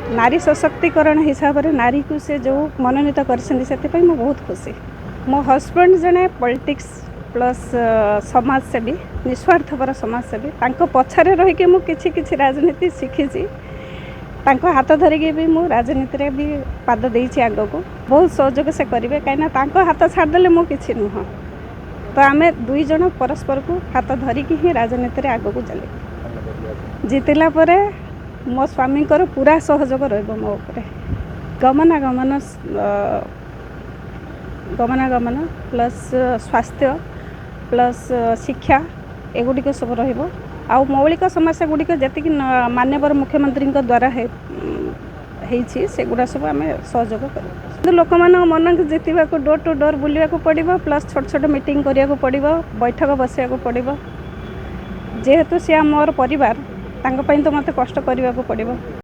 नारी सशक्तिकरण हिसाब से नारी को से जो मनोनीत कर बहुत खुशी। मो हस्बैंड जड़े पॉलिटिक्स प्लस समाजसेवी निस्वार्थपर समाजसेवी पछारे रहीकि मुझे राजनीति शिखी हाथ धरिकी भी मु राजनीति भी पाद देती आग को बहुत सहयोग से करेंगे कहीं हाथ छाड़देले मु कि नुह तो आम दुई जन परस्पर को हाथ धरिकी ही राजनीति आग को चले जीतला मो स्वामी पूरा सहयोग रो गमनागमन प्लस स्वास्थ्य प्लस शिक्षा एगुड़िक सब रहा मौलिक समस्या गुड़िक जी माननीय मुख्यमंत्री द्वारा से गुड़ा सब आम सहयोग कर लोक मन जितवा डोर टू डोर बुलवा पड़ो प्लस छोट छोट मीटिंग करने पड़ो बैठक बसवाक पड़ो जेहेतु सी मोर परिवार तो मत कष्ट करने पड़ो।